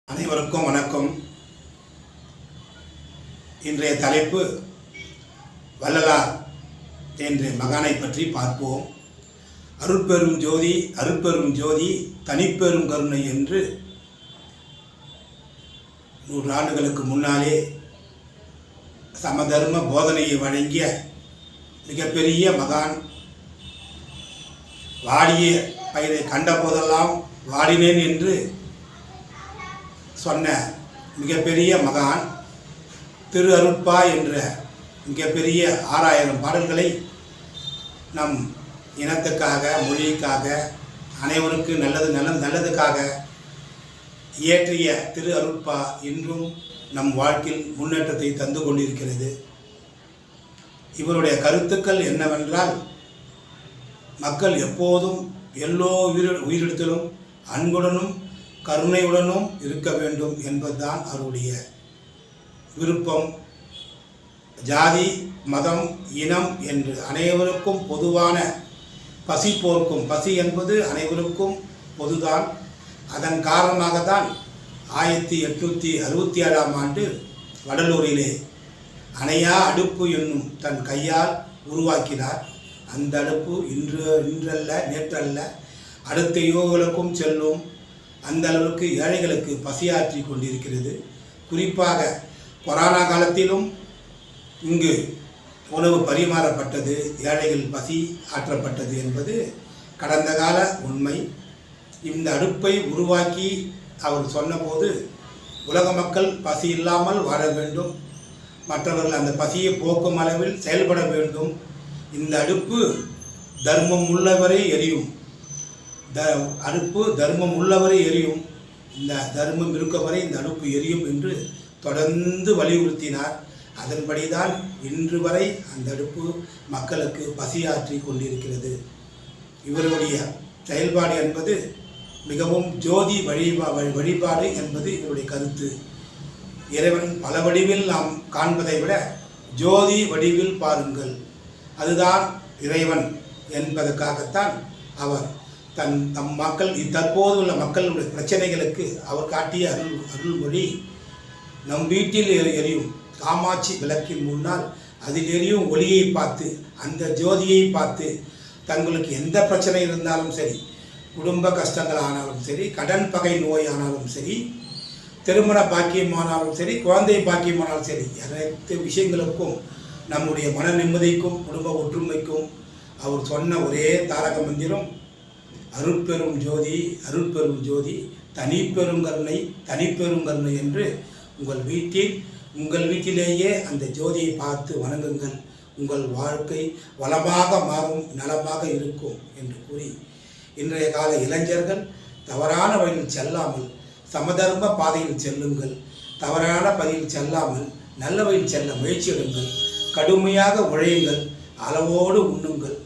அனைவருக்கும் வணக்கம். இன்றைய தலைப்பு வள்ளலார் என்ற மகானை பற்றி பார்ப்போம். அருட்பெரும் ஜோதி அருட்பெரும் ஜோதி தனிப்பெரும் கருணை என்று 100 ஆண்டுகளுக்கு முன்னாலே சமதர்ம போதனையை வழங்கிய மிகப்பெரிய மகான். வாடிய பயிரை கண்ட போதெல்லாம் வாடினேன் என்று சொன்ன மிகப்பெரிய மகான் திரு அருட்பா என்ற மிகப்பெரிய 6000 பாடல்களை நம் இனத்துக்காக, மொழிக்காக, அனைவருக்கு நல்லதுக்காக இயற்றிய திரு அருட்பா இன்றும் நம் வாழ்க்கையில் முன்னேற்றத்தை தந்து கொண்டிருக்கிறது. இவருடைய கருத்துக்கள் என்னவென்றால், மக்கள் எப்போதும் எல்லோ உயிரிடத்திலும் அன்புடனும் கருணையுடனும் இருக்க வேண்டும் என்பதுதான் அவருடைய விருப்பம். ஜாதி, மதம், இனம் என்று அனைவருக்கும் பொதுவான பசி போர்க்கும். பசி என்பது அனைவருக்கும் பொதுதான். அதன் காரணமாகத்தான் 1867ஆம் ஆண்டு வடலூரிலே அணையா அடுப்பு என்னும் தன் கையால் உருவாக்கினார். அந்த அடுப்பு இன்றல்ல நேற்றல்ல அடுத்த யுகங்களுக்கும் செல்லும். அந்த அளவுக்கு ஏழைகளுக்கு பசியாற்றி கொண்டிருக்கிறது. குறிப்பாக கொரோனா காலத்திலும் இங்கு உணவு பரிமாறப்பட்டது, ஏழைகள் பசி ஆற்றப்பட்டது என்பது கடந்த கால உண்மை. இந்த அடுப்பை உருவாக்கி அவர் சொன்னபோது உலக மக்கள் பசி இல்லாமல் வாழ வேண்டும், மற்றவர்கள் அந்த பசியை போக்கும் அளவில் செயல்பட வேண்டும். இந்த அடுப்பு தர்மம் உள்ளவரை எரியும். அடுப்பு தர்மம் உள்ளவரை எரியும். இந்த தர்மம் இருக்க வரை இந்த அடுப்பு எரியும் என்று தொடர்ந்து வலியுறுத்தினார். அதன்படிதான் இன்று வரை அந்த அடுப்பு மக்களுக்கு பசியாற்றி கொண்டிருக்கிறது. இவருடைய செயல்பாடு என்பது மிகவும் ஜோதி வழிபாடு என்பது இவருடைய கருத்து. இறைவன் பல வடிவில் நாம் காண்பதை விட ஜோதி வடிவில் பாருங்கள், அதுதான் இறைவன் என்பதற்காகத்தான் அவர் தம் மக்கள் தற்போது உள்ள மக்களுடைய பிரச்சனைகளுக்கு அவர் காட்டிய அருள்மொழி, நம் வீட்டில் எரியும் காமாட்சி விளக்கின் முன்னால் அதில் எரியும் ஒளியை பார்த்து, அந்த ஜோதியை பார்த்து தங்களுக்கு எந்த பிரச்சனை இருந்தாலும் சரி, குடும்ப கஷ்டங்கள் ஆனாலும் சரி, கடன் பகை நோய் ஆனாலும் சரி, திருமண பாக்கியமானாலும் சரி, குழந்தை பாக்கியமானாலும் சரி, அனைத்து விஷயங்களுக்கும் நம்முடைய மன நிம்மதிக்கும் குடும்ப ஒற்றுமைக்கும் அவர் சொன்ன ஒரே தாரக மந்திரம் அருட்பெரும் ஜோதி அருட்பெரும் ஜோதி தனிப்பெரும் கருணை என்று உங்கள் வீட்டிலேயே அந்த ஜோதியை பார்த்து வணங்குங்கள். உங்கள் வாழ்க்கை வளமாக மாறும், நலமாக இருக்கும் என்று கூறி, இன்றைய கால இளைஞர்கள் தவறான வழியில் செல்லாமல் சமதர்ம பாதையில் செல்லுங்கள். தவறான பாதையில் செல்லாமல் நல்ல வழியில் செல்ல முயற்சி எடுங்கள். கடுமையாக உழையுங்கள், அளவோடு உண்ணுங்கள்,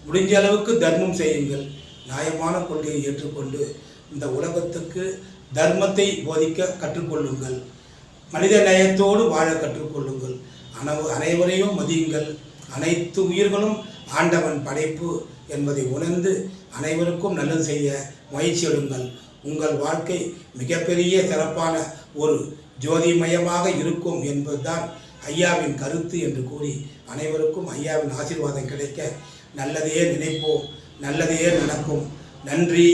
முடிஞ்ச அளவுக்கு தர்மம் செய்யுங்கள். நியாயமான கொள்கையை ஏற்றுக்கொண்டு இந்த உலகத்துக்கு தர்மத்தை போதிக்க கற்றுக்கொள்ளுங்கள். மனித நேயத்தோடு வாழ கற்றுக்கொள்ளுங்கள். அனைவரையும் மதியுங்கள். அனைத்து உயிர்களும் ஆண்டவன் படைப்பு என்பதை உணர்ந்து அனைவருக்கும் நல்லது செய்ய முயற்சி எடுங்கள். உங்கள் வாழ்க்கை மிகப்பெரிய சிறப்பான ஒரு ஜோதிமயமாக இருக்கும் என்பதுதான் ஐயாவின் கருத்து என்று கூறி, அனைவருக்கும் ஐயாவின் ஆசீர்வாதம் கிடைக்க நல்லதையே நினைப்போம், நல்லதையே நடக்கும். நன்றி.